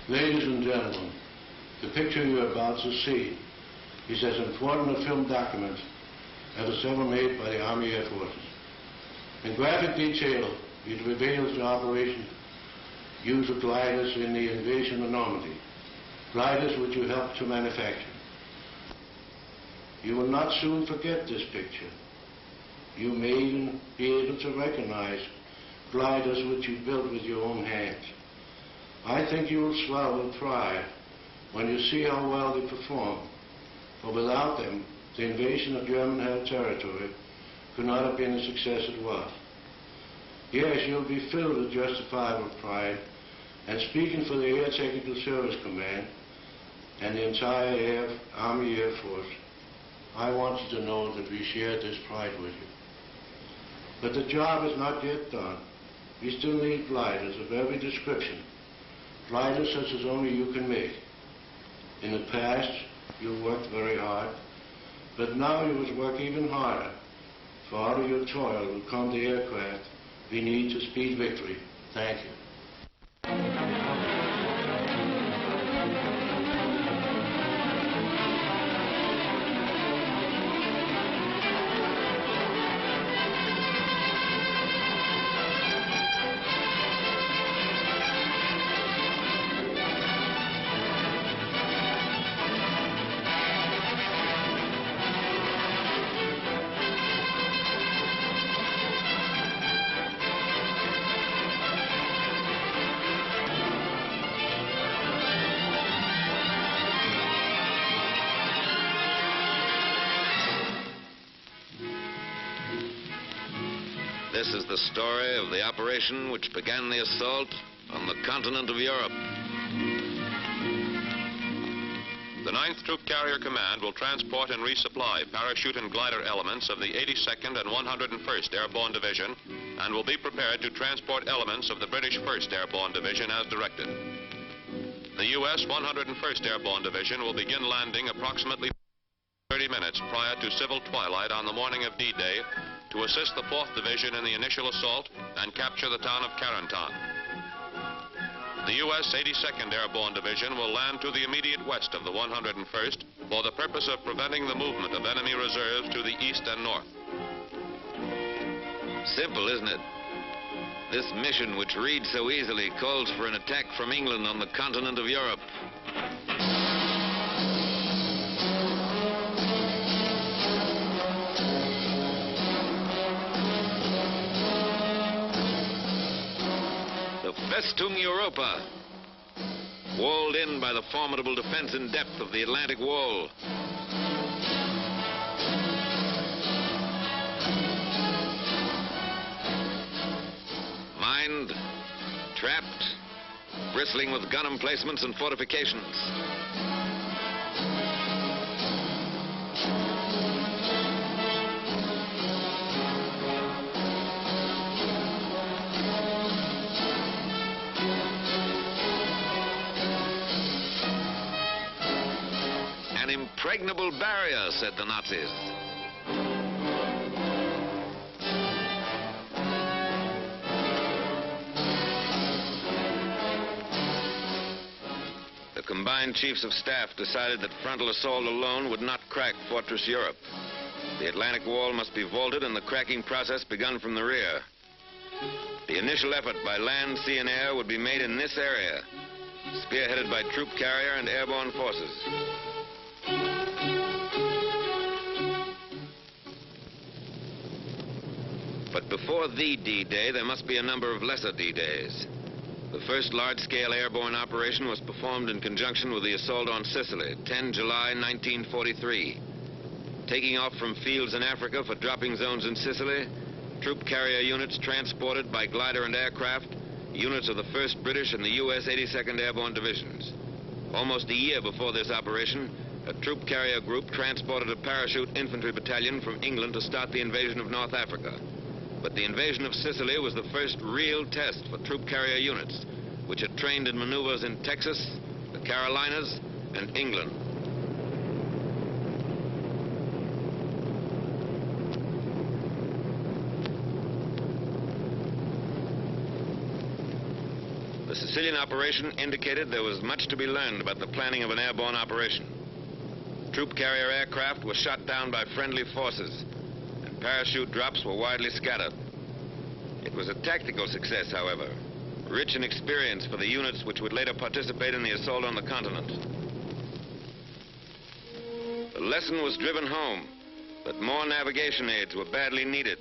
Ladies and gentlemen, the picture you are about to see is as important a film document as was ever made by the Army Air Forces. In graphic detail, it reveals the operation use of gliders in the invasion of Normandy, gliders which you helped to manufacture. You will not soon forget this picture. You may even be able to recognize gliders which you built with your own hands. I think you will swell with pride when you see how well they perform, for without them, the invasion of German-held territory could not have been the success it was. Yes, you'll be filled with justifiable pride, and speaking for the Air Technical Service Command and the entire Army Air Force, I want you to know that we share this pride with you. But the job is not yet done. We still need gliders of every description, gliders such as only you can make. In the past, you worked very hard, but now you must work even harder, for out of your toil will come the aircraft we need to speed victory. Thank you. This is the story of the operation which began the assault on the continent of Europe. The 9th Troop Carrier Command will transport and resupply parachute and glider elements of the 82nd and 101st Airborne Division and will be prepared to transport elements of the British 1st Airborne Division as directed. The U.S. 101st Airborne Division will begin landing approximately 30 minutes prior to civil twilight on the morning of D-Day to assist the 4th Division in the initial assault and capture the town of Carentan. The U.S. 82nd Airborne Division will land to the immediate west of the 101st for the purpose of preventing the movement of enemy reserves to the east and north. Simple, isn't it? This mission, which reads so easily, calls for an attack from England on the continent of Europe. Festung Europa, walled in by the formidable defense in depth of the Atlantic Wall. Mined, trapped, bristling with gun emplacements and fortifications. An impregnable barrier, said the Nazis. The combined chiefs of staff decided that frontal assault alone would not crack Fortress Europe. The Atlantic Wall must be vaulted and the cracking process begun from the rear. The initial effort by land, sea, and air would be made in this area, spearheaded by troop carrier and airborne forces. But before the D-Day, there must be a number of lesser D-Days. The first large-scale airborne operation was performed in conjunction with the assault on Sicily, 10 July 1943. Taking off from fields in Africa for dropping zones in Sicily, troop carrier units transported by glider and aircraft, units of the 1st British and the U.S. 82nd Airborne Divisions. Almost a year before this operation, a troop carrier group transported a parachute infantry battalion from England to start the invasion of North Africa. But the invasion of Sicily was the first real test for troop carrier units, which had trained in maneuvers in Texas, the Carolinas, and England. The Sicilian operation indicated there was much to be learned about the planning of an airborne operation. Troop carrier aircraft were shot down by friendly forces, and parachute drops were widely scattered. It was a tactical success, however, rich in experience for the units which would later participate in the assault on the continent. The lesson was driven home that more navigation aids were badly needed,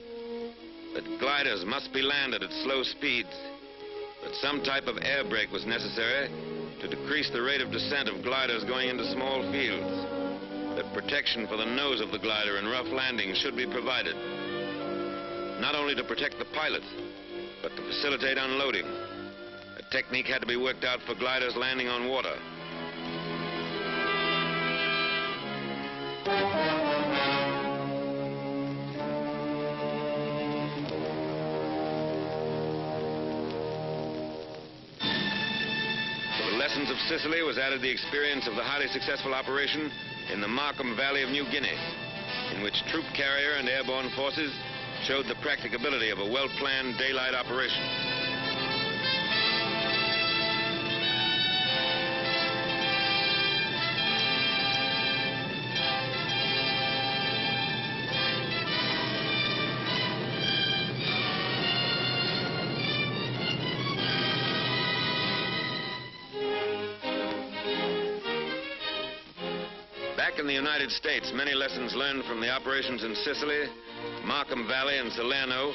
that gliders must be landed at slow speeds, that some type of air brake was necessary to decrease the rate of descent of gliders going into small fields, that protection for the nose of the glider in rough landings should be provided, not only to protect the pilot, but to facilitate unloading. A technique had to be worked out for gliders landing on water. To the lessons of Sicily was added the experience of the highly successful operation in the Markham Valley of New Guinea, in which troop carrier and airborne forces showed the practicability of a well-planned daylight operation. Back in the United States, many lessons learned from the operations in Sicily, Markham Valley, and Salerno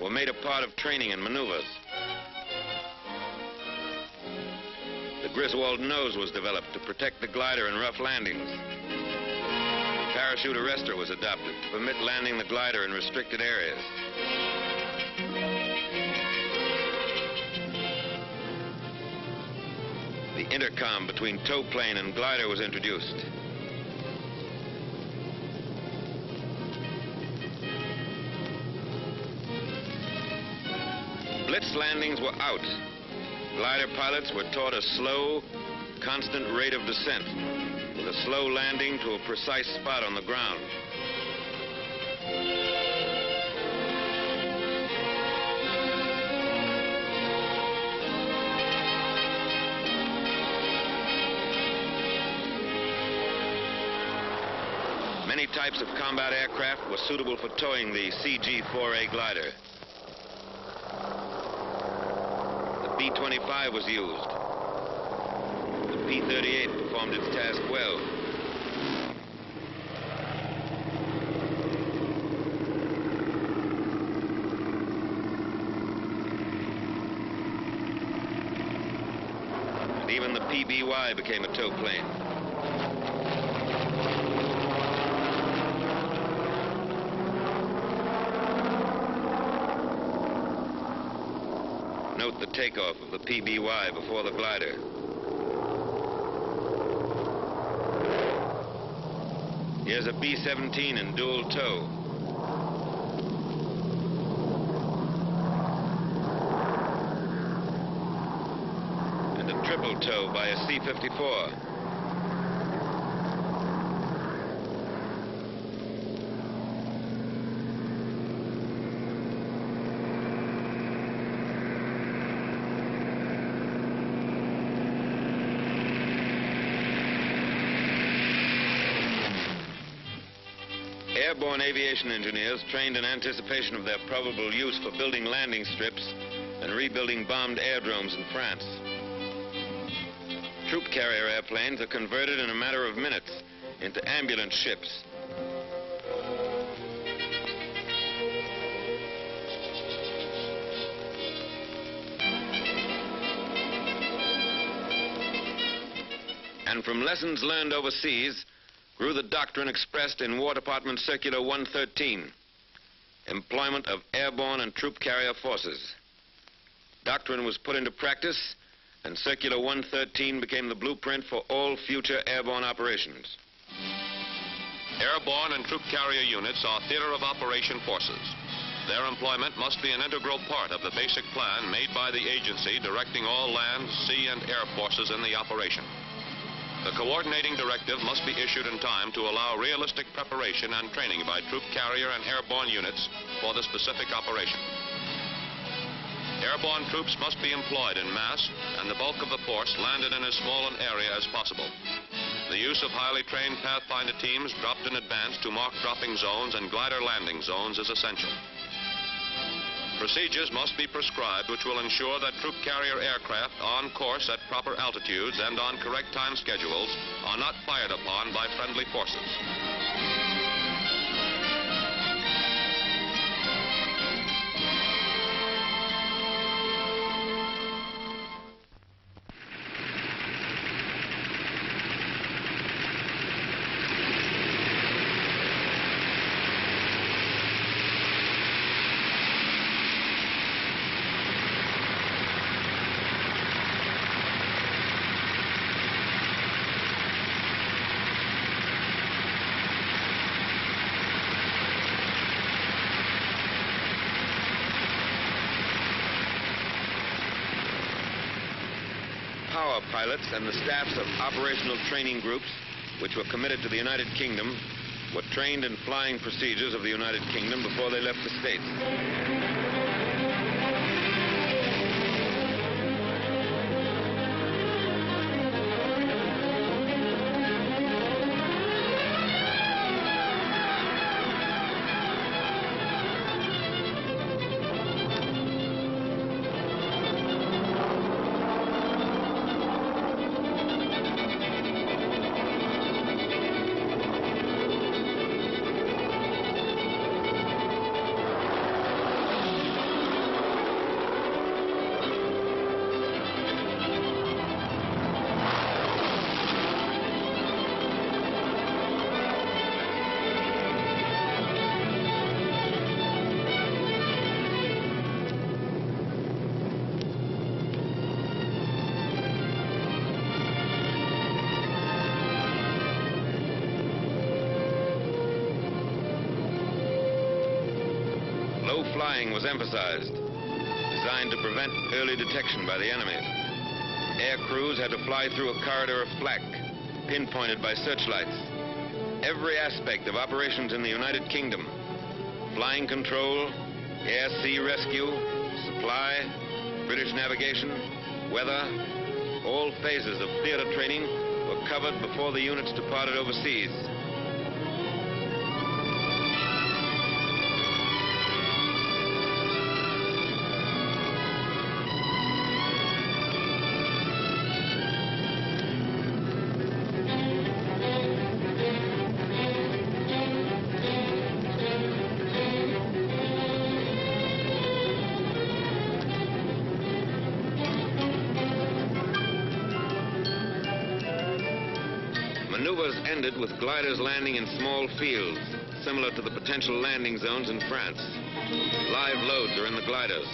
were made a part of training and maneuvers. The Griswold nose was developed to protect the glider in rough landings. The parachute arrestor was adopted to permit landing the glider in restricted areas. The intercom between tow plane and glider was introduced. Blitz landings were out. Glider pilots were taught a slow, constant rate of descent, with a slow landing to a precise spot on the ground. Many types of combat aircraft were suitable for towing the CG-4A glider. The B-25 was used. The P-38 performed its task well. And even the PBY became a tow plane. Note the takeoff of the PBY before the glider. Here's a B-17 in dual tow. And a triple tow by a C-54. Airborne aviation engineers trained in anticipation of their probable use for building landing strips and rebuilding bombed aerodromes in France. Troop carrier airplanes are converted in a matter of minutes into ambulance ships. And from lessons learned overseas grew the doctrine expressed in War Department Circular 113, employment of airborne and troop carrier forces. Doctrine was put into practice, and Circular 113 became the blueprint for all future airborne operations. Airborne and troop carrier units are theater of operation forces. Their employment must be an integral part of the basic plan made by the agency directing all land, sea, and air forces in the operation. The coordinating directive must be issued in time to allow realistic preparation and training by troop carrier and airborne units for the specific operation. Airborne troops must be employed in mass, and the bulk of the force landed in as small an area as possible. The use of highly trained Pathfinder teams dropped in advance to mark dropping zones and glider landing zones is essential. Procedures must be prescribed which will ensure that troop carrier aircraft on course at proper altitudes and on correct time schedules are not fired upon by friendly forces. Power pilots and the staffs of operational training groups, which were committed to the United Kingdom, were trained in flying procedures of the United Kingdom before they left the States. Low flying was emphasized, designed to prevent early detection by the enemy. Air crews had to fly through a corridor of flak, pinpointed by searchlights. Every aspect of operations in the United Kingdom, flying control, air-sea rescue, supply, British navigation, weather, all phases of theater training were covered before the units departed overseas. Maneuvers ended with gliders landing in small fields, similar to the potential landing zones in France. Live loads are in the gliders.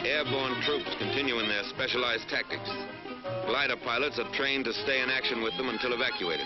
Airborne troops continue in their specialized tactics. Glider pilots are trained to stay in action with them until evacuated.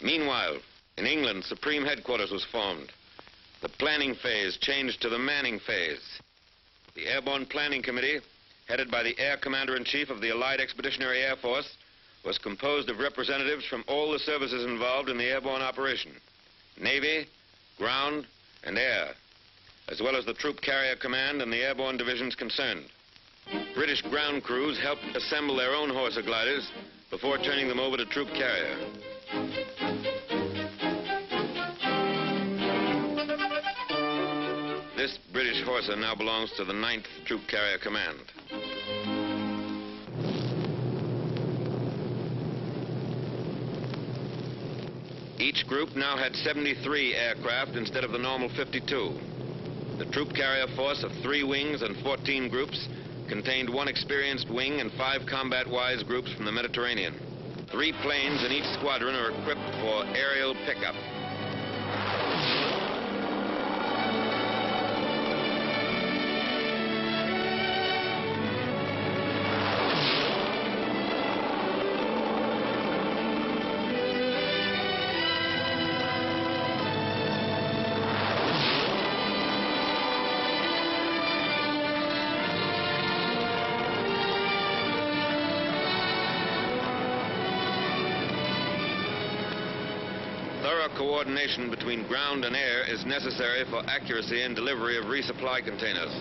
Meanwhile, in England, Supreme Headquarters was formed. The planning phase changed to the manning phase. The Airborne Planning Committee, headed by the Air Commander-in-Chief of the Allied Expeditionary Air Force, was composed of representatives from all the services involved in the airborne operation: Navy, ground, and air, as well as the Troop Carrier Command and the airborne divisions concerned. British ground crews helped assemble their own Horsa gliders before turning them over to Troop Carrier. This British Horsa now belongs to the 9th Troop Carrier Command. Each group now had 73 aircraft instead of the normal 52. The troop carrier force of 3 wings and 14 groups contained 1 experienced wing and 5 combat-wise groups from the Mediterranean. 3 planes in each squadron are equipped for aerial pickup. Coordination between ground and air is necessary for accuracy in delivery of resupply containers.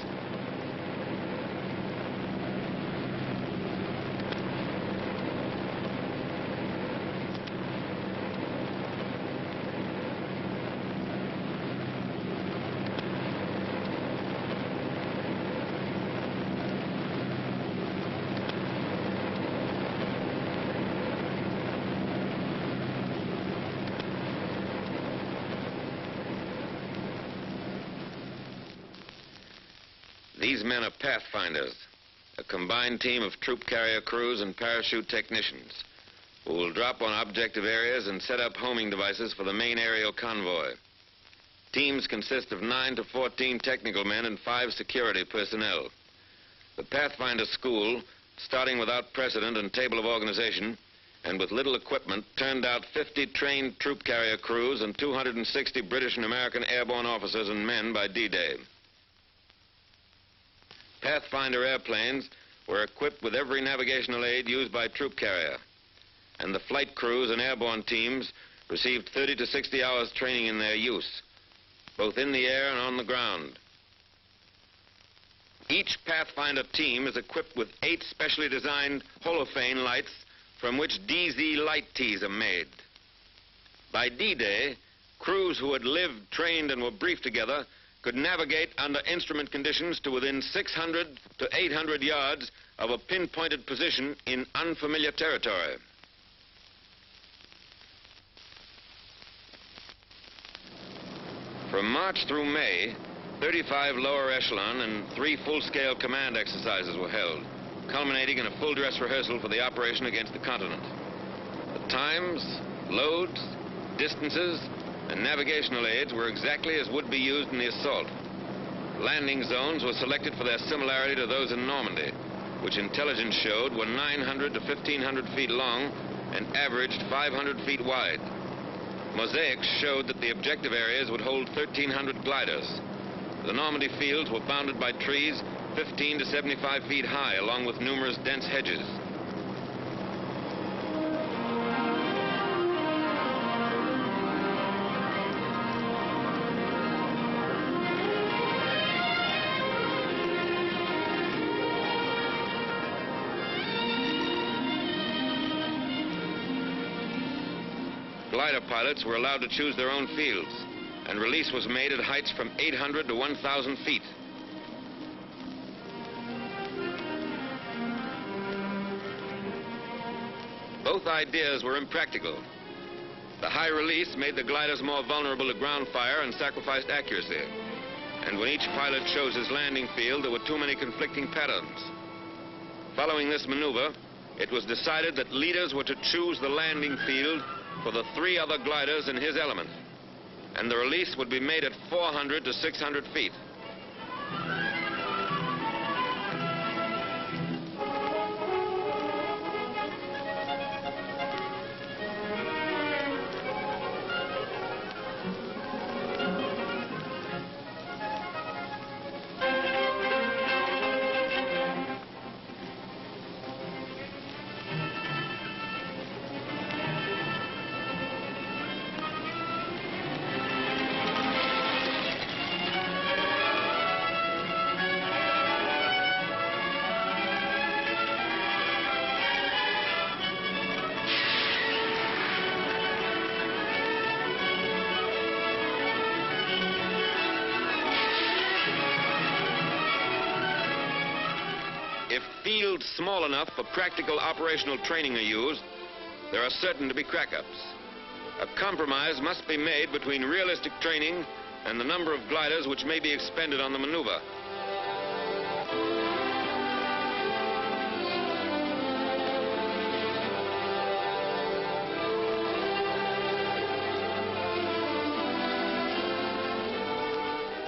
These men are pathfinders, a combined team of troop carrier crews and parachute technicians who will drop on objective areas and set up homing devices for the main aerial convoy. Teams consist of 9 to 14 technical men and 5 security personnel. The Pathfinder School, starting without precedent and table of organization, and with little equipment, turned out 50 trained troop carrier crews and 260 British and American airborne officers and men by D-Day. Pathfinder airplanes were equipped with every navigational aid used by troop carrier, and the flight crews and airborne teams received 30 to 60 hours training in their use, both in the air and on the ground. Each Pathfinder team is equipped with 8 specially designed holophane lights from which DZ light tees are made. By D-Day, crews who had lived, trained, and were briefed together could navigate under instrument conditions to within 600 to 800 yards of a pinpointed position in unfamiliar territory. From March through May, 35 lower echelon and 3 full-scale command exercises were held, culminating in a full dress rehearsal for the operation against the continent. The times, loads, distances, and navigational aids were exactly as would be used in the assault. Landing zones were selected for their similarity to those in Normandy, which intelligence showed were 900 to 1,500 feet long and averaged 500 feet wide. Mosaics showed that the objective areas would hold 1,300 gliders. The Normandy fields were bounded by trees 15 to 75 feet high, along with numerous dense hedges. Glider pilots were allowed to choose their own fields, and release was made at heights from 800 to 1,000 feet. Both ideas were impractical. The high release made the gliders more vulnerable to ground fire and sacrificed accuracy. And when each pilot chose his landing field, there were too many conflicting patterns. Following this maneuver, it was decided that leaders were to choose the landing field for the 3 other gliders in his element, and the release would be made at 400 to 600 feet. fields small enough for practical operational training are used, there are certain to be crack-ups. A compromise must be made between realistic training and the number of gliders which may be expended on the maneuver.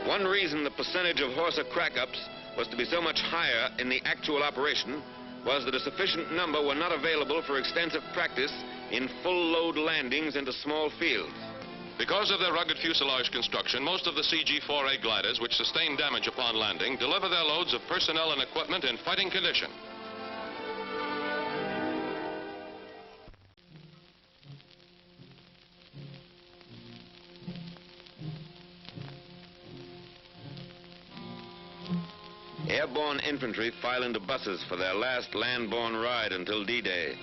One reason the percentage of Horsa crack-ups was to be so much higher in the actual operation was that a sufficient number were not available for extensive practice in full-load landings into small fields. Because of their rugged fuselage construction, most of the CG-4A gliders which sustain damage upon landing deliver their loads of personnel and equipment in fighting condition. Airborne infantry file into buses for their last land-borne ride until D-Day.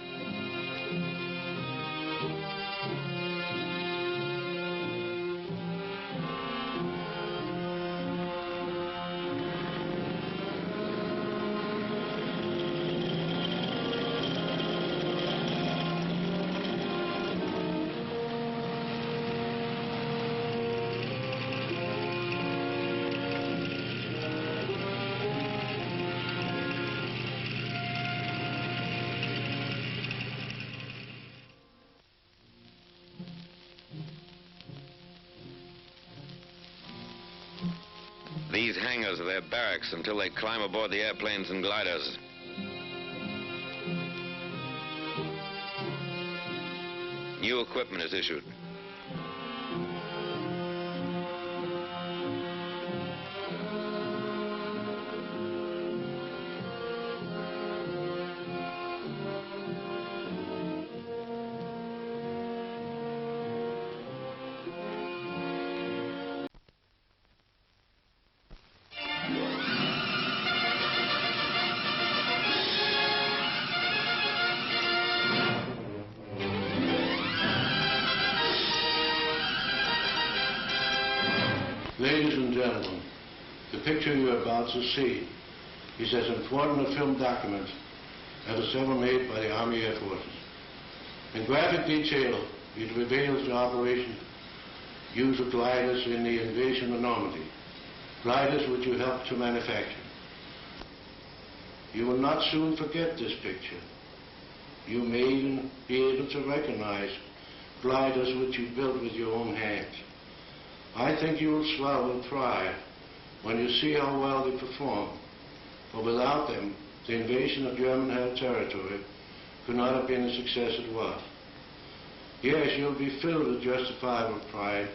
These hangars are their barracks until they climb aboard the airplanes and gliders. New equipment is issued. Ladies and gentlemen, the picture you are about to see is as important a film document as was ever made by the Army Air Forces. In graphic detail, it reveals the operation use of gliders in the invasion of Normandy, gliders which you helped to manufacture. You will not soon forget this picture. You may even be able to recognize gliders which you built with your own hands. I think you will swell with pride when you see how well they perform, for without them, the invasion of German-held territory could not have been the success it was. Yes, you'll be filled with justifiable pride,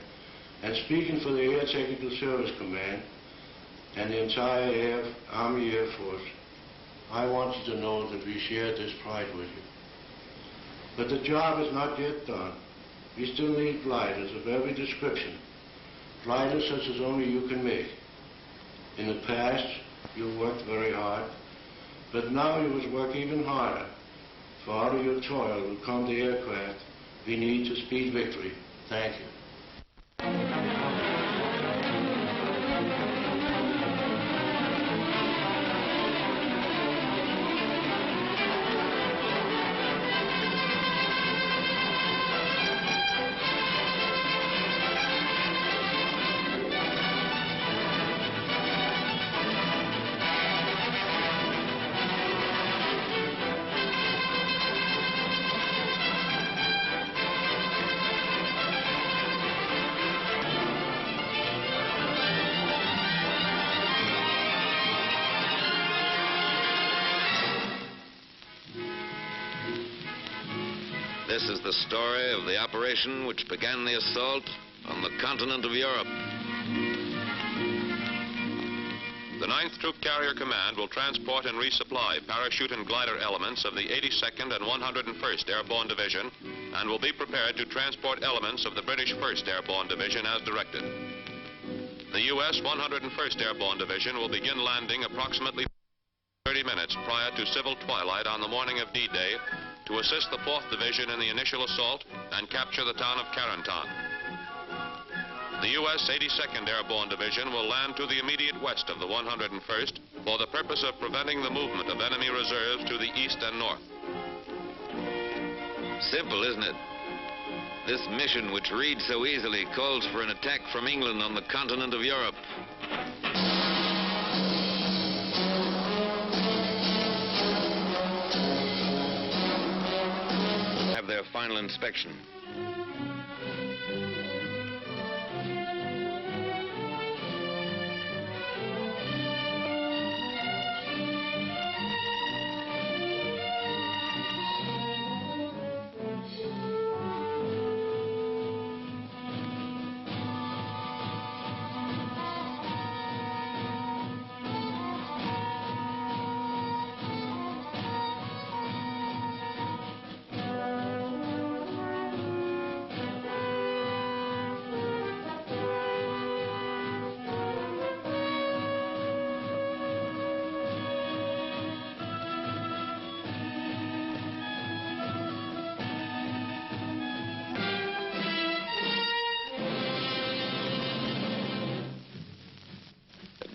and speaking for the Air Technical Service Command and the entire Army Air Force, I want you to know that we share this pride with you. But the job is not yet done. We still need gliders of every description, gliders such as only you can make. In the past, you worked very hard, but now you must work even harder, for out of your toil will come the aircraft we need to speed victory. Thank you. This is the story of the operation which began the assault on the continent of Europe. The 9th Troop Carrier Command will transport and resupply parachute and glider elements of the 82nd and 101st Airborne Division and will be prepared to transport elements of the British 1st Airborne Division as directed. The U.S. 101st Airborne Division will begin landing approximately 30 minutes prior to civil twilight on the morning of D-Day to assist the 4th Division in the initial assault and capture the town of Carentan. The U.S. 82nd Airborne Division will land to the immediate west of the 101st for the purpose of preventing the movement of enemy reserves to the east and north. Simple, isn't it? This mission, which reads so easily, calls for an attack from England on the continent of Europe. Have their final inspection.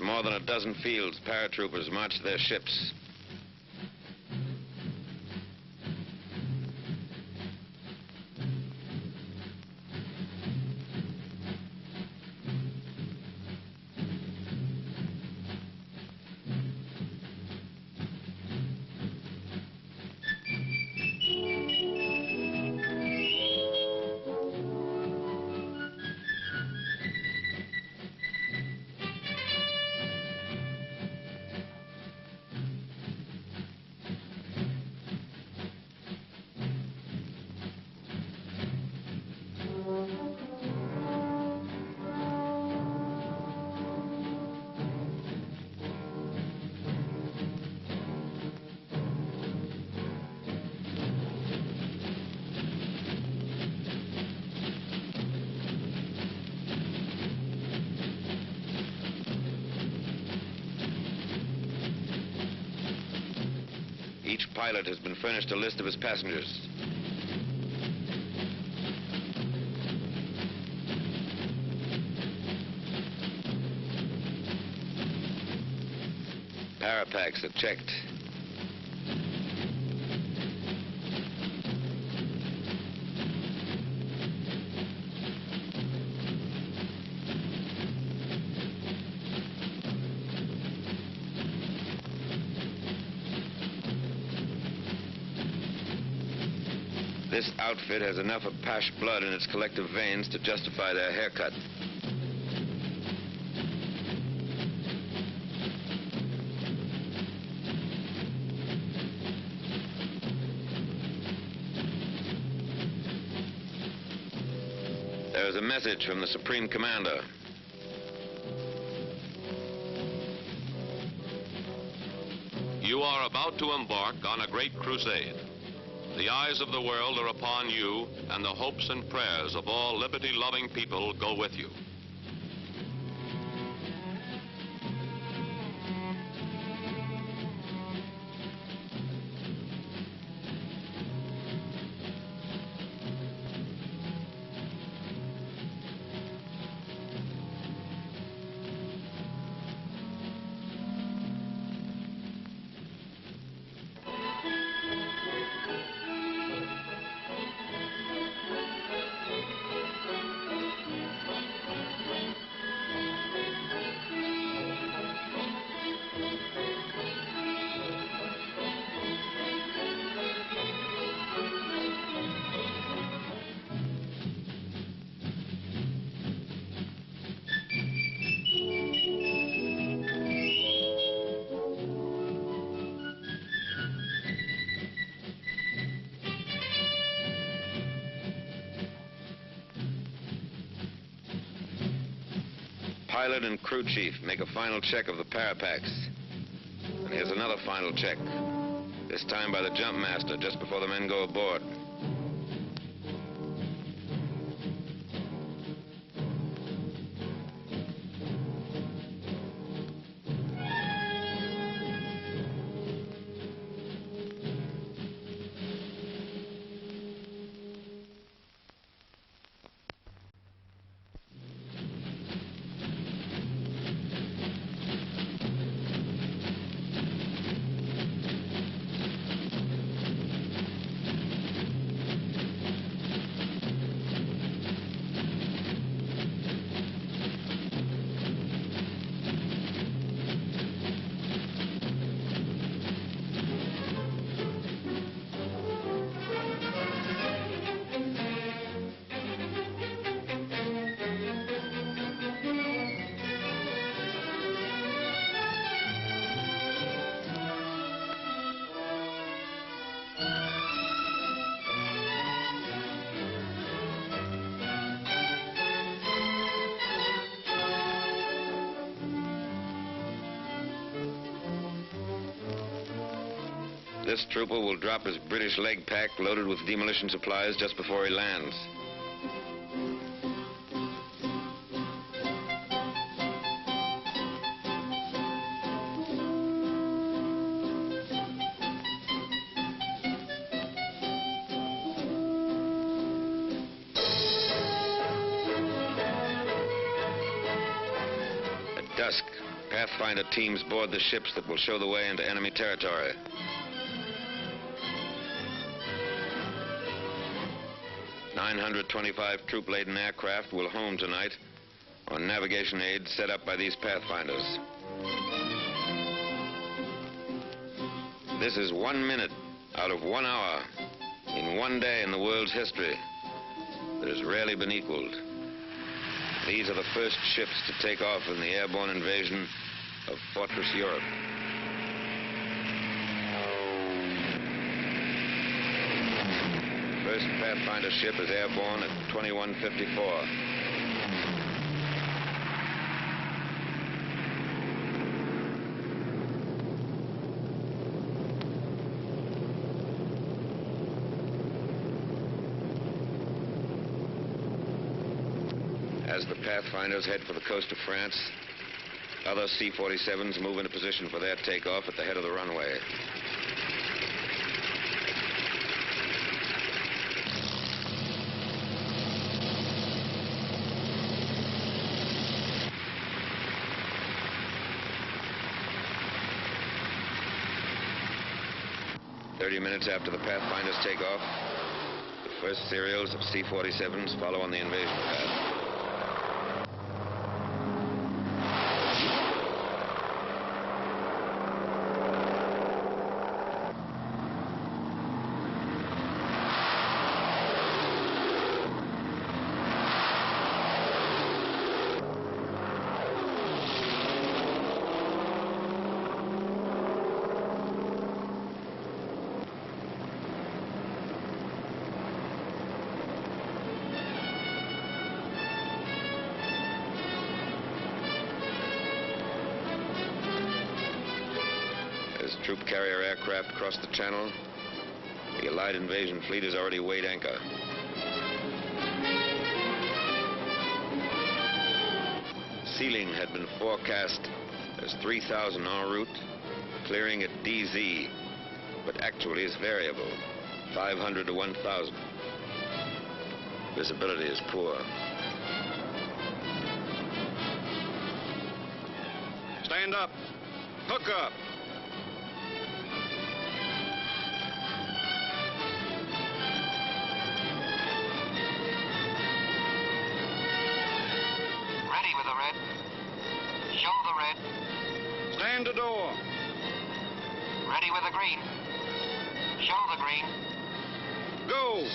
More than a dozen fields, paratroopers march their ships. Each pilot has been furnished a list of his passengers. Parapacks are checked. This outfit has enough Apache blood in its collective veins to justify their haircut. There is a message from the Supreme Commander. You are about to embark on a great crusade. The eyes of the world are upon you, and the hopes and prayers of all liberty-loving people go with you. Pilot and crew chief make a final check of the parapacks. And here's another final check, this time by the jump master just before the men go aboard. This trooper will drop his British leg pack loaded with demolition supplies just before he lands. At dusk, Pathfinder teams board the ships that will show the way into enemy territory. "925 troop-laden aircraft will home tonight on navigation aids set up by these Pathfinders. This is 1 minute out of 1 hour in one day in the world's history that has rarely been equaled. These are the first ships to take off in the airborne invasion of Fortress Europe. First Pathfinder ship is airborne at 21:54. As the Pathfinders head for the coast of France, other C-47s move into position for their takeoff at the head of the runway. Minutes after the Pathfinders take off, the first serials of C-47s follow on the invasion path. As troop carrier aircraft cross the channel, the Allied invasion fleet has already weighed anchor. Sealing had been forecast as 3,000 en route, clearing at DZ, but actually is variable, 500 to 1,000. Visibility is poor. Stand up. Hook up. Ready with the red. Show the red. Stand to door. Ready with the green. Show the green. Go.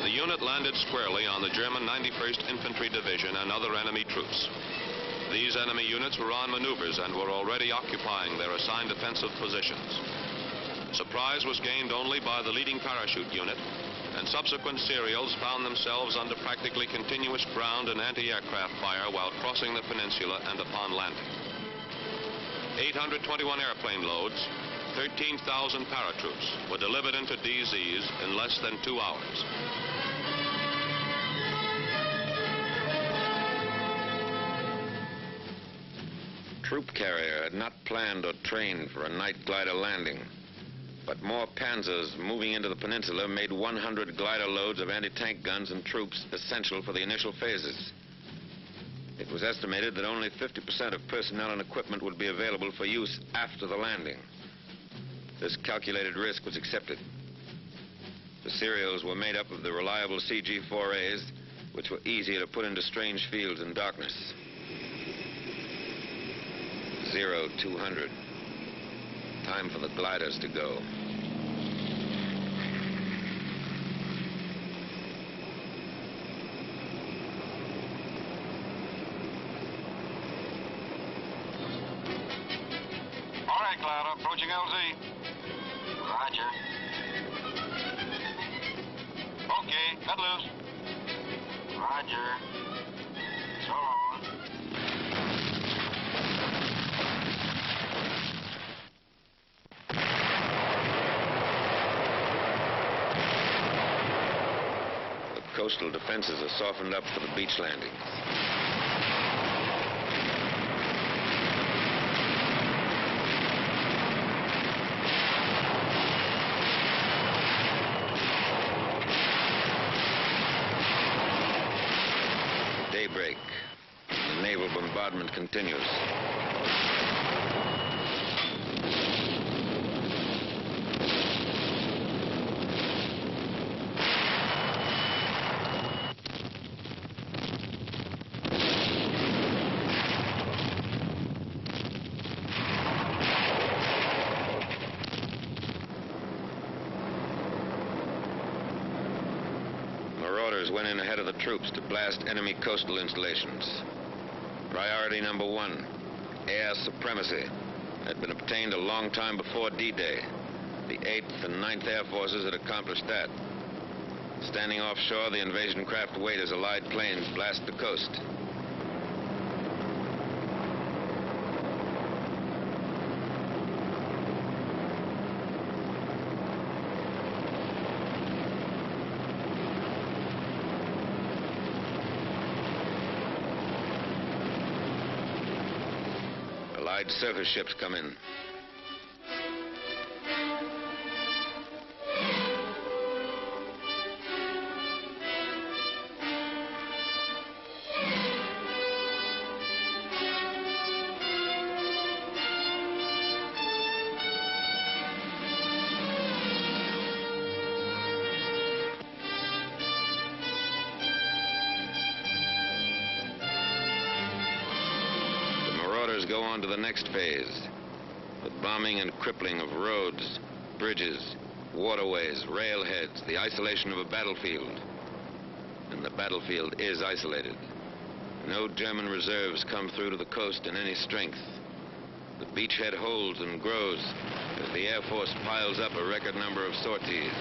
The unit landed squarely on the German 91st Infantry Division and other enemy troops. These enemy units were on maneuvers and were already occupying their assigned defensive positions. Surprise was gained only by the leading parachute unit, and subsequent serials found themselves under practically continuous ground and anti-aircraft fire while crossing the peninsula and upon landing. 821 airplane loads, 13,000 paratroops were delivered into DZs in less than 2 hours. Troop carrier had not planned or trained for a night glider landing, but more panzers moving into the peninsula made 100 glider loads of anti-tank guns and troops essential for the initial phases. It was estimated that only 50% of personnel and equipment would be available for use after the landing. This calculated risk was accepted. The serials were made up of the reliable CG-4As, which were easier to put into strange fields in darkness. 0200. Time for the gliders to go. All right, Cloud, approaching LZ. Roger. Okay, cut loose. Roger. So long. The coastal defenses are softened up for the beach landings. Daybreak. The naval bombardment continues. Marauders went in ahead of the troops to blast enemy coastal installations. Priority number 1, air supremacy, had been obtained a long time before D-Day. The 8th and 9th Air Forces had accomplished that. Standing offshore, the invasion craft wait as Allied planes blast the coast. Allied surface ships come in. Go on to the next phase, the bombing and crippling of roads, bridges, waterways, railheads, the isolation of a battlefield. And the battlefield is isolated. No German reserves come through to the coast in any strength. The beachhead holds and grows as the Air Force piles up a record number of sorties.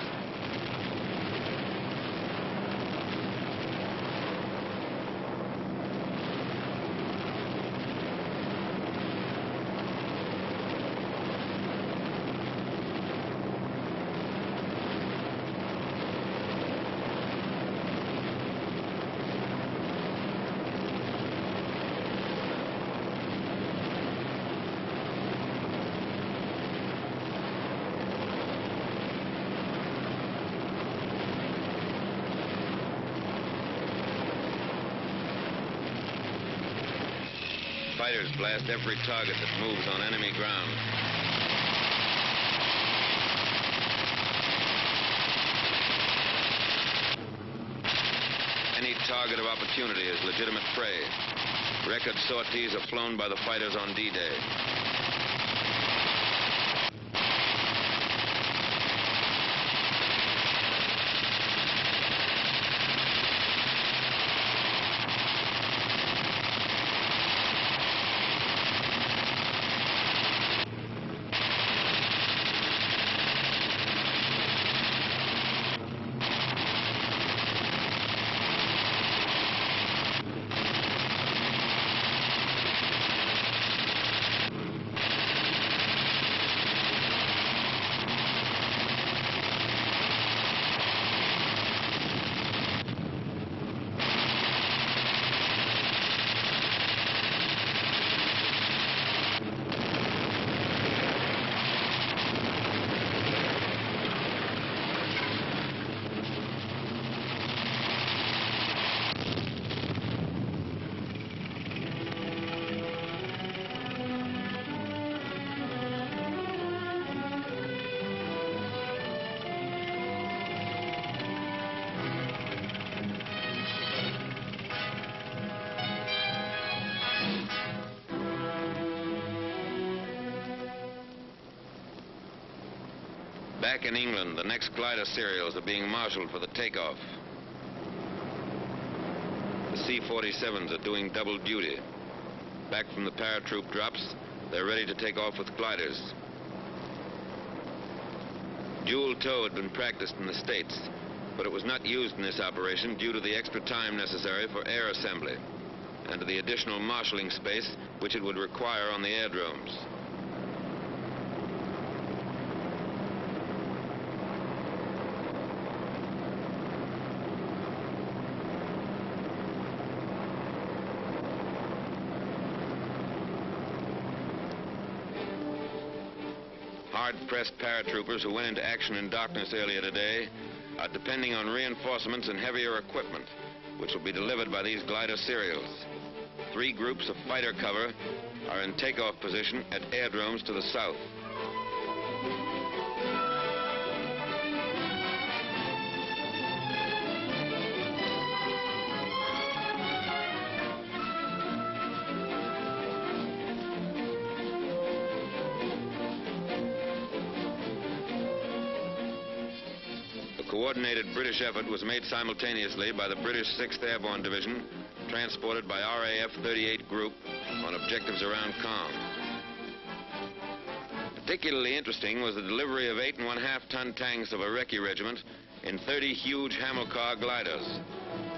Fighters blast every target that moves on enemy ground. Any target of opportunity is legitimate prey. Record sorties are flown by the fighters on D-Day. Back in England, the next glider serials are being marshaled for the takeoff. The C-47s are doing double duty. Back from the paratroop drops, They're ready to take off with gliders. Dual tow had been practiced in the States, but it was not used in this operation due to the extra time necessary for air assembly and to the additional marshalling space which it would require on the aerodromes. Hard-pressed paratroopers who went into action in darkness earlier today are depending on reinforcements and heavier equipment, which will be delivered by these glider serials. 3 groups of fighter cover are in takeoff position at aerodromes to the south. A coordinated British effort was made simultaneously by the British 6th Airborne Division, transported by RAF 38 Group on objectives around Caen. Particularly interesting was the delivery of 8.5-ton tanks of a Recce regiment in 30 huge Hamilcar gliders.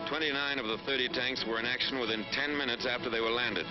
29 of the 30 tanks were in action within 10 minutes after they were landed.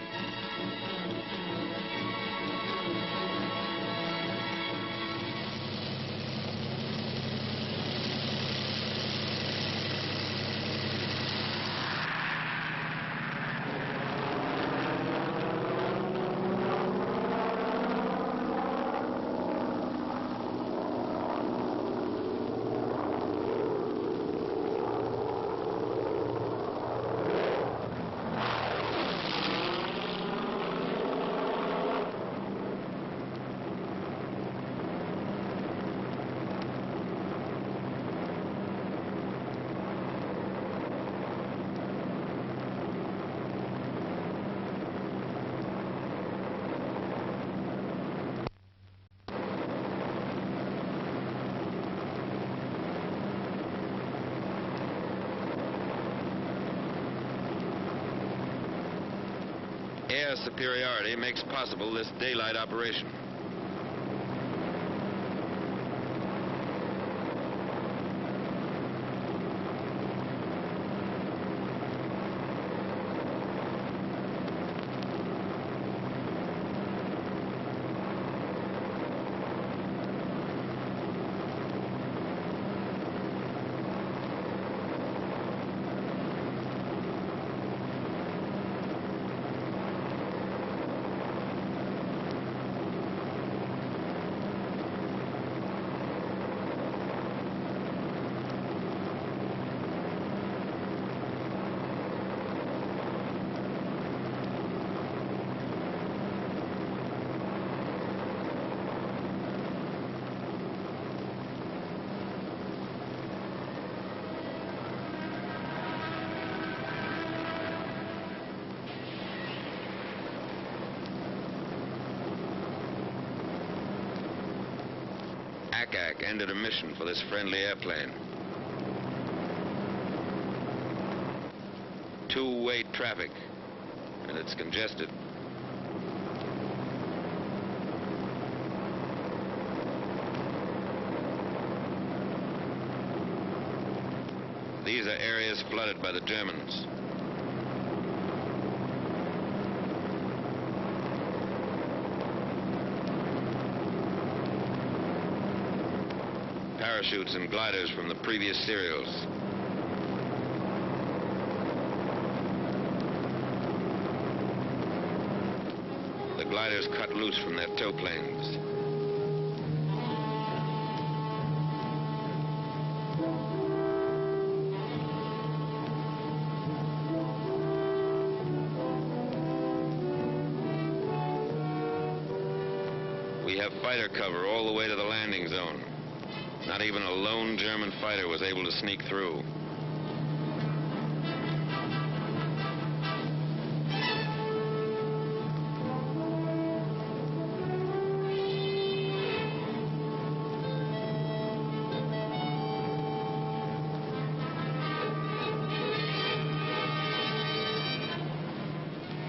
Air superiority makes possible this daylight operation. ACAC ended a mission for this friendly airplane. Two-way traffic, and it's congested. These are areas flooded by the Germans. Parachutes and gliders from the previous serials. The gliders cut loose from their tow planes. We have fighter cover all the way to the landing zone. Not even a lone German fighter was able to sneak through.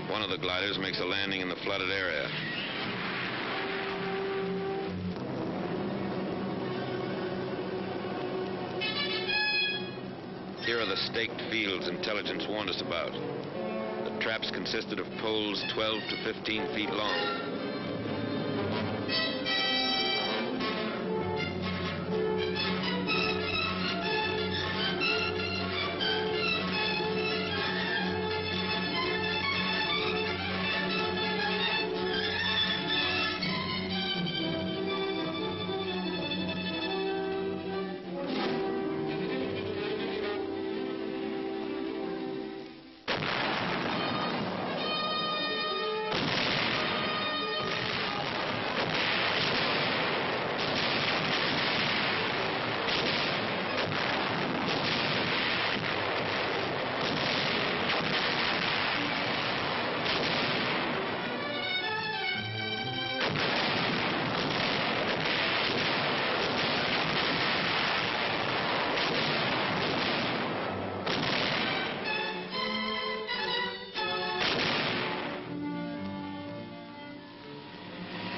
One of the gliders makes a landing in the flooded area. Here are the staked fields intelligence warned us about. The traps consisted of poles 12 to 15 feet long.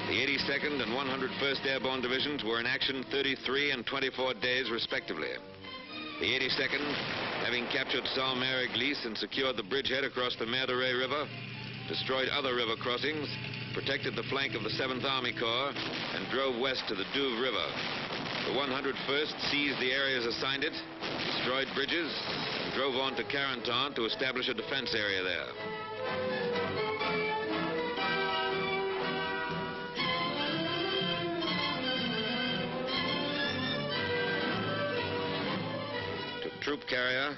The 82nd and 101st Airborne Divisions were in action 33 and 24 days, respectively. The 82nd, having captured Sault-Mère-Église and secured the bridgehead across the Mer de Ré River, destroyed other river crossings, protected the flank of the 7th Army Corps, and drove west to the Douve River. The 101st seized the areas assigned it, destroyed bridges, and drove on to Carentan to establish a defense area there. Troop carrier,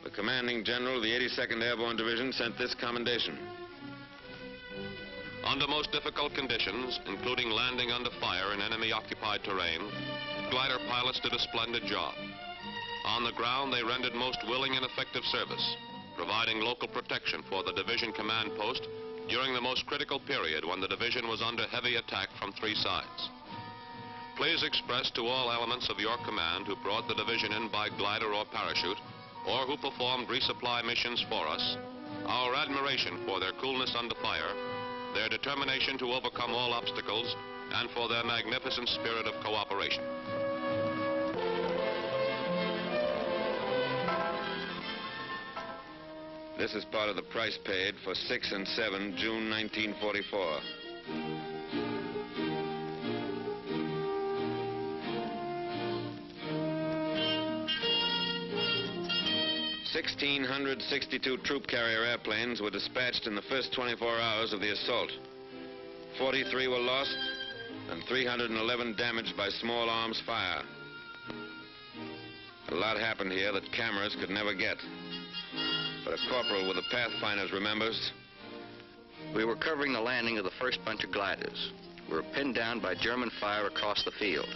the commanding general of the 82nd Airborne Division sent this commendation. Under most difficult conditions, including landing under fire in enemy-occupied terrain, glider pilots did a splendid job. On the ground, they rendered most willing and effective service, providing local protection for the division command post during the most critical period when the division was under heavy attack from three sides. Please express to all elements of your command who brought the division in by glider or parachute, or who performed resupply missions for us, our admiration for their coolness under fire, their determination to overcome all obstacles, and for their magnificent spirit of cooperation. This is part of the price paid for 6 and 7, June 1944. $1,662 troop carrier airplanes were dispatched in the first 24 hours of the assault. 43 were lost and 311 damaged by small arms fire. A lot happened here that cameras could never get. But a corporal with the Pathfinders remembers. We were covering the landing of the first bunch of gliders. We were pinned down by German fire across the field.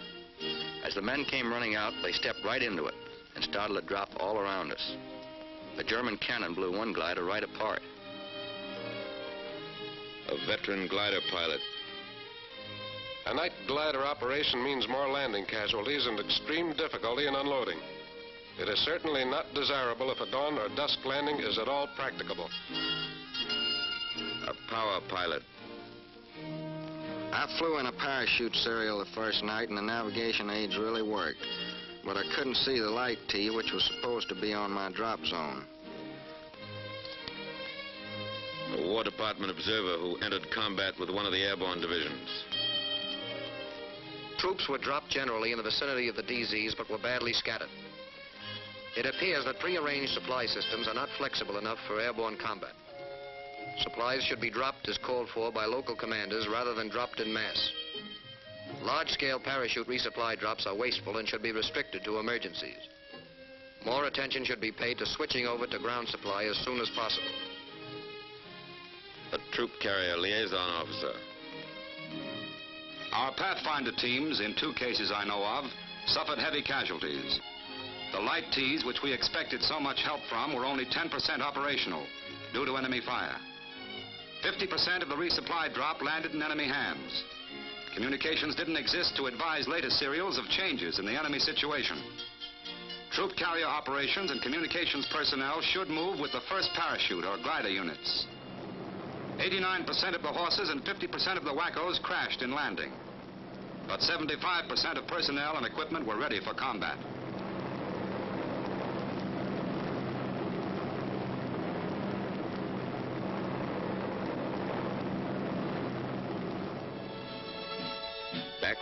As the men came running out, they stepped right into it and started to drop all around us. A German cannon blew one glider right apart. A veteran glider pilot. A night glider operation means more landing casualties and extreme difficulty in unloading. It is certainly not desirable if a dawn or dusk landing is at all practicable. A power pilot. I flew in a parachute serial the first night and the navigation aids really worked. But I couldn't see the light T, which was supposed to be on my drop zone. A War Department observer who entered combat with one of the airborne divisions. Troops were dropped generally in the vicinity of the DZs, but were badly scattered. It appears that prearranged supply systems are not flexible enough for airborne combat. Supplies should be dropped as called for by local commanders rather than dropped en masse. Large-scale parachute resupply drops are wasteful and should be restricted to emergencies. More attention should be paid to switching over to ground supply as soon as possible. A troop carrier liaison officer. Our Pathfinder teams, in 2 cases I know of, suffered heavy casualties. The light Ts, which we expected so much help from, were only 10% operational due to enemy fire. 50% of the resupply drop landed in enemy hands. Communications didn't exist to advise later serials of changes in the enemy situation. Troop carrier operations and communications personnel should move with the first parachute or glider units. 89% of the horses and 50% of the wackos crashed in landing. But 75% of personnel and equipment were ready for combat.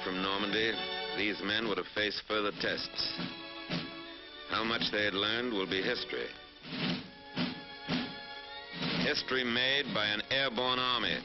from Normandy, these men would have faced further tests. How much they had learned will be history. History made by an airborne army.